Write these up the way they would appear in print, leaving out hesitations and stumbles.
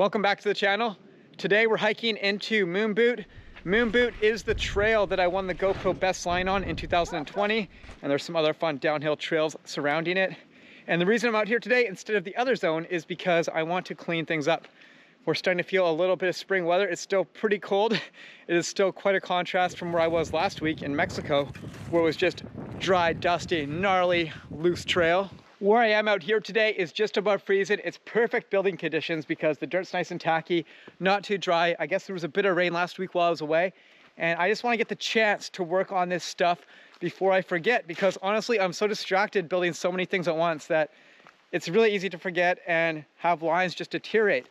Welcome back to the channel. Today we're hiking into Moon Boot. Moon Boot is the trail that I won the GoPro Best Line on in 2020, and there's some other fun downhill trails surrounding it. And the reason I'm out here today instead of the other zone is because I want to clean things up. We're starting to feel a little bit of spring weather. It's still pretty cold. It is still quite a contrast from where I was last week in Mexico, where it was just dry, dusty, gnarly, loose trail. Where I am out here today is just above freezing. It's perfect building conditions because the dirt's nice and tacky, not too dry. I guess there was a bit of rain last week while I was away, and I just want to get the chance to work on this stuff before I forget, because honestly, I'm so distracted building so many things at once that it's really easy to forget and have lines just deteriorate.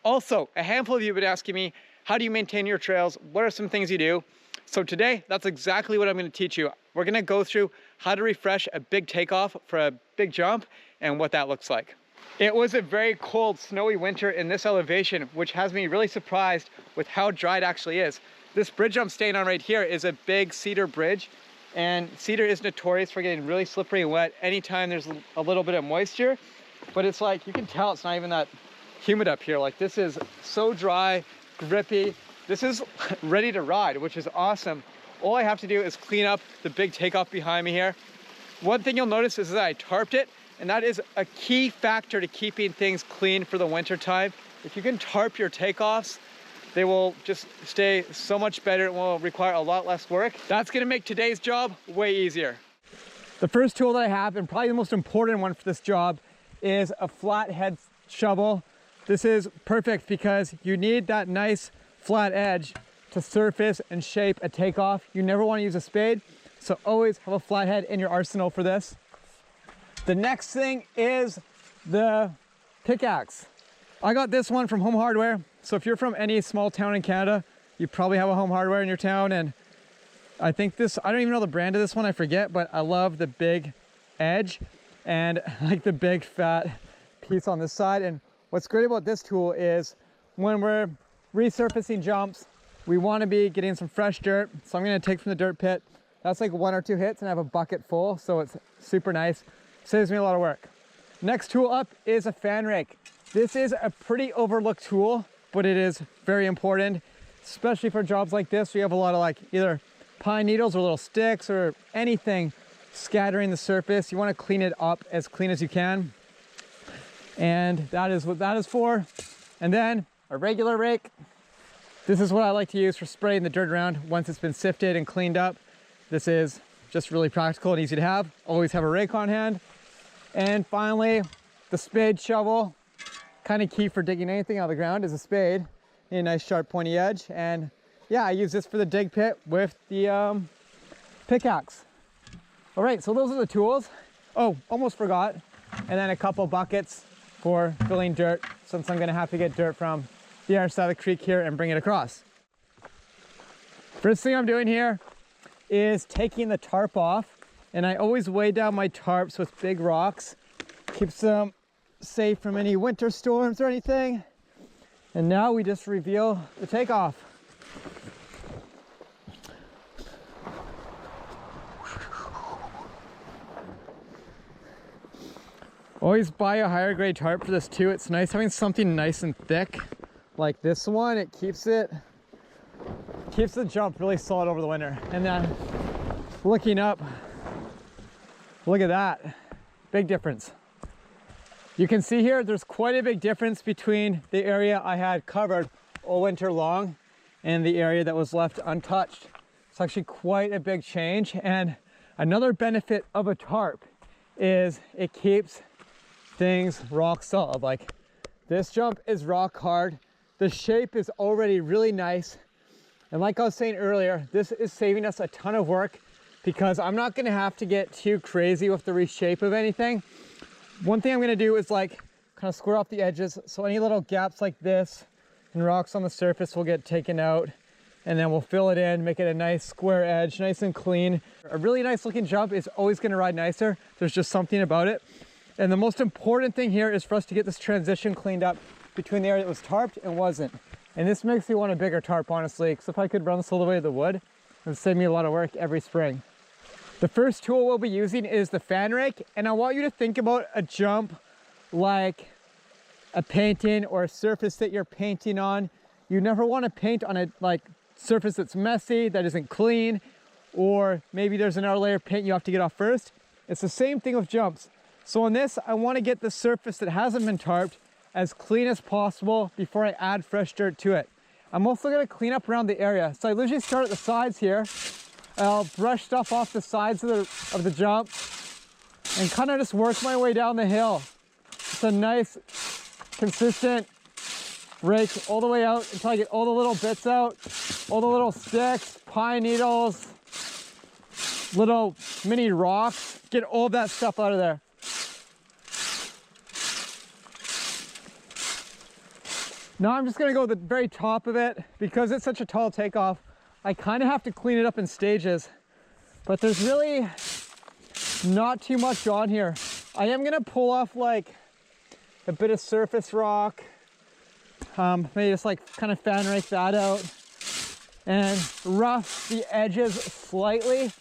Also, a handful of you have been asking me, how do you maintain your trails? What are some things you do? So today, that's exactly what I'm going to teach you. We're going to go through how to refresh a big takeoff for a big jump and what that looks like. It was a very cold, snowy winter in this elevation, which has me really surprised with how dry it actually is. This bridge I'm staying on right here is a big cedar bridge, and cedar is notorious for getting really slippery and wet anytime there's a little bit of moisture. But it's like, you can tell it's not even that humid up here. Like, this is so dry, grippy. This is ready to ride, which is awesome. All I have to do is clean up the big takeoff behind me here. One thing you'll notice is that I tarped it, and that is a key factor to keeping things clean for the winter time. If you can tarp your takeoffs, they will just stay so much better and will require a lot less work. That's gonna make today's job way easier. The first tool that I have, and probably the most important one for this job, is a flathead shovel. This is perfect because you need that nice flat edge to surface and shape a takeoff. You never want to use a spade, so always have a flathead in your arsenal for this. The next thing is the pickaxe. I got this one from Home Hardware. So if you're from any small town in Canada, you probably have a Home Hardware in your town. And I think this, I don't even know the brand of this one, I forget, but I love the big edge and like the big fat piece on this side. And what's great about this tool is when we're resurfacing jumps, we want to be getting some fresh dirt. So I'm going to take from the dirt pit. That's like 1 or 2 hits and I have a bucket full. So it's super nice. Saves me a lot of work. Next tool up is a fan rake. This is a pretty overlooked tool, but it is very important, especially for jobs like this. We have a lot of like either pine needles or little sticks or anything scattering the surface. You want to clean it up as clean as you can. And that is what that is for. And then a regular rake. This is what I like to use for spraying the dirt around once it's been sifted and cleaned up. This is just really practical and easy to have. Always have a rake on hand. And finally, the spade shovel. Kind of key for digging anything out of the ground is a spade. Need a nice sharp pointy edge. And yeah, I use this for the dig pit with the pickaxe. All right, so those are the tools. Oh, almost forgot. And then a couple buckets for filling dirt, since I'm gonna have to get dirt from the other side of the creek here and bring it across. First thing I'm doing here is taking the tarp off, and I always weigh down my tarps with big rocks. Keeps them safe from any winter storms or anything. And now we just reveal the takeoff. Always buy a higher grade tarp for this too. It's nice having something nice and thick like this one. It keeps the jump really solid over the winter. And then looking up, look at that, big difference. You can see here there's quite a big difference between the area I had covered all winter long and the area that was left untouched. It's actually quite a big change. And another benefit of a tarp is it keeps things rock solid. Like, this jump is rock hard. The shape is already really nice. And like I was saying earlier, this is saving us a ton of work because I'm not gonna have to get too crazy with the reshape of anything. One thing I'm gonna do is like kind of square off the edges. So any little gaps like this and rocks on the surface will get taken out, and then we'll fill it in, make it a nice square edge, nice and clean. A really nice looking jump is always gonna ride nicer. There's just something about it. And the most important thing here is for us to get this transition cleaned up between the area that was tarped and wasn't. And this makes me want a bigger tarp, honestly, because if I could run this all the way to the wood, it would save me a lot of work every spring. The first tool we'll be using is the fan rake, and I want you to think about a jump like a painting or a surface that you're painting on, you never want to paint on a surface that's messy, that isn't clean, or maybe there's another layer of paint you have to get off first. It's the same thing with jumps. So on this, I want to get the surface that hasn't been tarped as clean as possible before I add fresh dirt to it. I'm also going to clean up around the area. So I usually start at the sides here. I'll brush stuff off the sides of the jump and kind of just work my way down the hill. It's a nice, consistent rake all the way out until I get all the little bits out, all the little sticks, pine needles, little mini rocks, get all that stuff out of there. Now I'm just gonna go to the very top of it. Because it's such a tall takeoff, I kind of have to clean it up in stages, but there's really not too much on here. I am gonna pull off like a bit of surface rock, maybe just like kind of fan rake that out and rough the edges slightly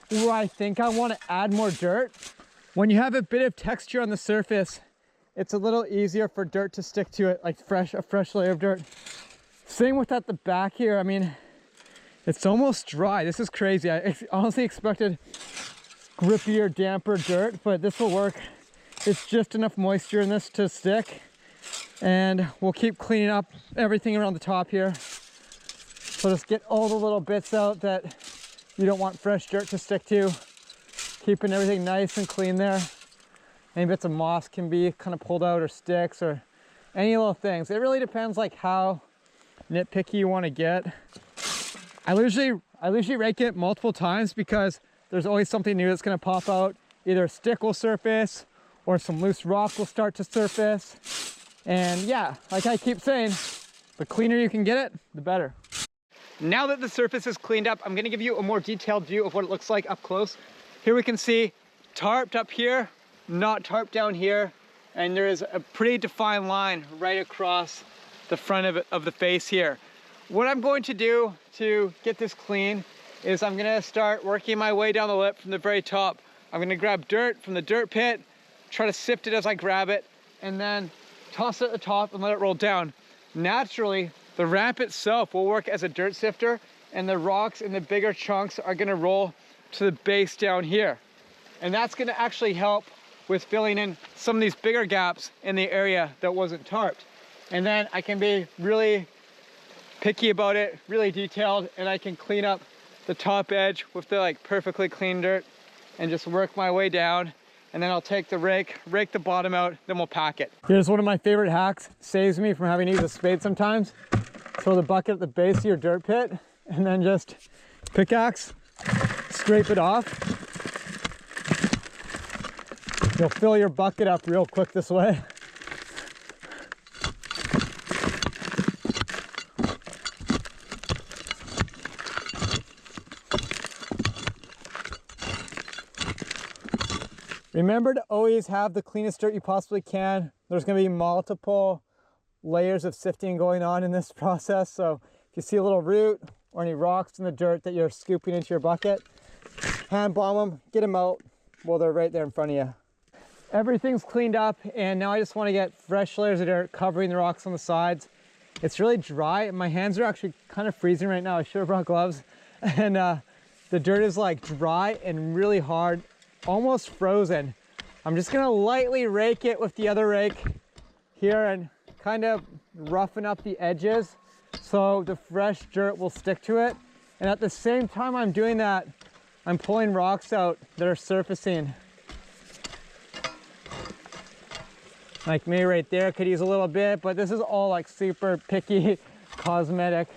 where I think I want to add more dirt. When you have a bit of texture on the surface, it's a little easier for dirt to stick to it, like a fresh layer of dirt. Same with at the back here. I mean, it's almost dry. This is crazy. I honestly expected grippier, damper dirt, but this will work. It's just enough moisture in this to stick, and we'll keep cleaning up everything around the top here. So just get all the little bits out that you don't want fresh dirt to stick to, keeping everything nice and clean there. Any bits of moss can be kind of pulled out, or sticks, or any little things. It really depends like how nitpicky you want to get. I usually rake it multiple times because there's always something new that's going to pop out. Either a stick will surface or some loose rock will start to surface. And yeah, like I keep saying, the cleaner you can get it, the better. Now that the surface is cleaned up, I'm going to give you a more detailed view of what it looks like up close. Here we can see tarped up here, not tarped down here, and there is a pretty defined line right across the front of the face here. What I'm going to do to get this clean is I'm going to start working my way down the lip from the very top. I'm going to grab dirt from the dirt pit, try to sift it as I grab it, and then toss it at the top and let it roll down. Naturally, the ramp itself will work as a dirt sifter, and the rocks and the bigger chunks are going to roll to the base down here. And that's going to actually help with filling in some of these bigger gaps in the area that wasn't tarped. And then I can be really picky about it, really detailed, and I can clean up the top edge with the perfectly clean dirt and just work my way down. And then I'll take the rake the bottom out, then we'll pack it. Here's one of my favorite hacks. Saves me from having to use a spade sometimes. Throw the bucket at the base of your dirt pit and then just pickaxe, scrape it off. You'll fill your bucket up real quick this way. Remember to always have the cleanest dirt you possibly can. There's going to be multiple layers of sifting going on in this process. So if you see a little root or any rocks in the dirt that you're scooping into your bucket, hand bomb them, get them out while they're right there in front of you. Everything's cleaned up, and now I just want to get fresh layers of dirt covering the rocks on the sides. It's really dry, and my hands are actually kind of freezing right now. I should have brought gloves. And the dirt is dry and really hard, almost frozen. I'm just gonna lightly rake it with the other rake here and kind of roughen up the edges so the fresh dirt will stick to it. And at the same time I'm doing that, I'm pulling rocks out that are surfacing. Like me right there, could use a little bit, but this is all super picky cosmetic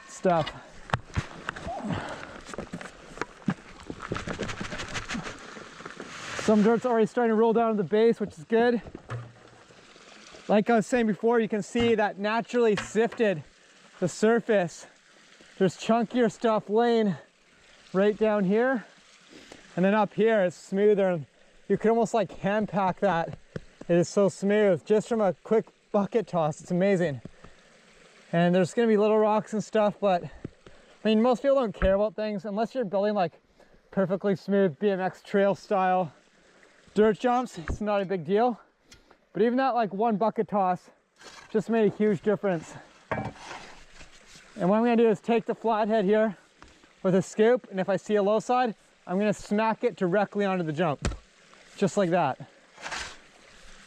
stuff. Some dirt's already starting to roll down to the base, which is good. Like I was saying before, you can see that naturally sifted the surface. There's chunkier stuff laying right down here. And then up here, it's smoother. You can almost hand pack that. It is so smooth, just from a quick bucket toss. It's amazing. And there's gonna be little rocks and stuff, but I mean, most people don't care about things unless you're building perfectly smooth BMX trail style dirt jumps. It's not a big deal. But even that like one bucket toss just made a huge difference. And what I'm gonna do is take the flathead here with a scoop, and if I see a low side, I'm gonna smack it directly onto the jump. Just like that.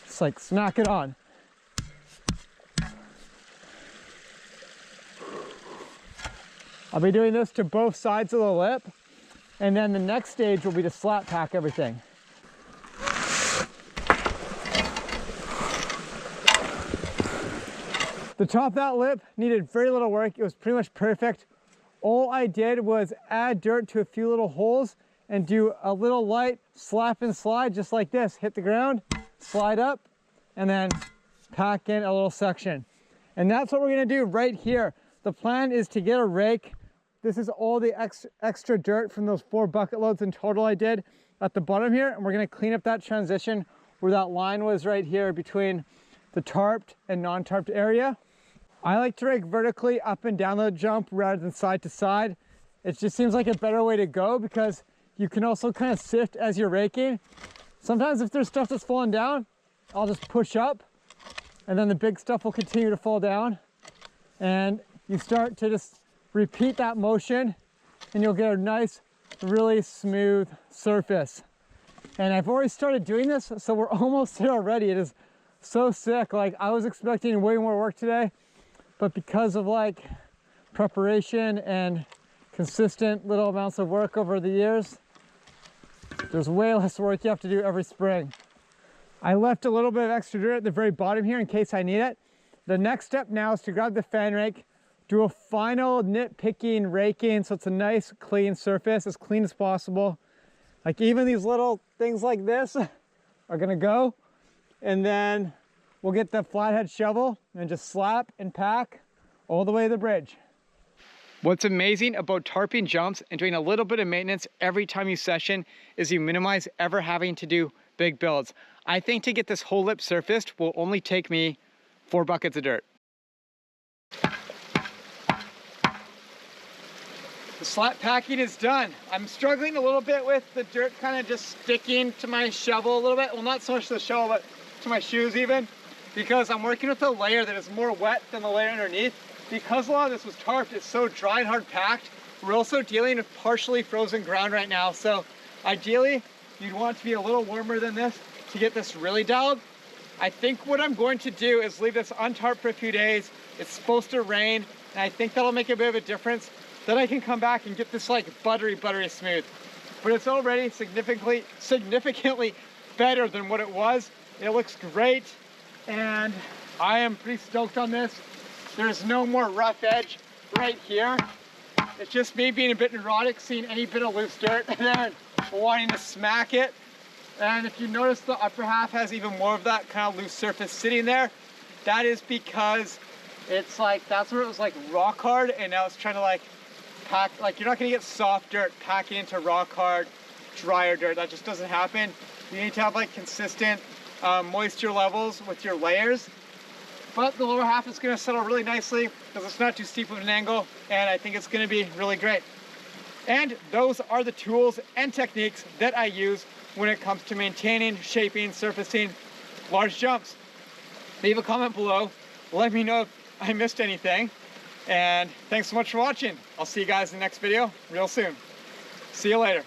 Just like smack it on. I'll be doing this to both sides of the lip, and then the next stage will be to slap pack everything. The top of that lip needed very little work. It was pretty much perfect. All I did was add dirt to a few little holes and do a little light slap and slide just like this. Hit the ground, slide up, and then pack in a little section. And that's what we're gonna do right here. The plan is to get a rake. This is all the extra dirt from those 4 bucket loads in total I did at the bottom here. And we're gonna clean up that transition where that line was right here between the tarped and non-tarped area. I like to rake vertically up and down the jump rather than side to side. It just seems like a better way to go because you can also kind of sift as you're raking. Sometimes if there's stuff that's falling down, I'll just push up and then the big stuff will continue to fall down. And you start to just repeat that motion and you'll get a nice, really smooth surface. And I've already started doing this, so we're almost there already. It is so sick. Like, I was expecting way more work today, but because of like preparation and consistent little amounts of work over the years, there's way less work you have to do every spring. I left a little bit of extra dirt at the very bottom here in case I need it. The next step now is to grab the fan rake, do a final nitpicking raking so it's a nice clean surface, as clean as possible. Like even these little things like this are gonna go. And then we'll get the flathead shovel and just slap and pack all the way to the bridge. What's amazing about tarping jumps and doing a little bit of maintenance every time you session is you minimize ever having to do big builds. I think to get this whole lip surfaced will only take me 4 buckets of dirt. The slap packing is done. I'm struggling a little bit with the dirt kind of just sticking to my shovel a little bit. Well, not so much the shovel, but to my shoes even, because I'm working with a layer that is more wet than the layer underneath. Because a lot of this was tarped, it's so dry and hard packed. We're also dealing with partially frozen ground right now. So ideally, you'd want it to be a little warmer than this to get this really dialed. I think what I'm going to do is leave this untarped for a few days. It's supposed to rain, and I think that'll make a bit of a difference. Then I can come back and get this like buttery smooth. But it's already significantly better than what it was. It looks great, and I am pretty stoked on this. There's no more rough edge right here. It's just me being a bit neurotic, seeing any bit of loose dirt and then wanting to smack it. And if you notice, the upper half has even more of that kind of loose surface sitting there. That is because it's like, that's where it was like rock hard, and now it's trying to like pack, like you're not gonna get soft dirt packing into rock hard, drier dirt. That just doesn't happen. You need to have like consistent moisture levels with your layers. But the lower half is gonna settle really nicely because it's not too steep of an angle, and I think it's gonna be really great. And those are the tools and techniques that I use when it comes to maintaining, shaping, surfacing large jumps. Leave a comment below. Let me know if I missed anything. And thanks so much for watching. I'll see you guys in the next video real soon. See you later.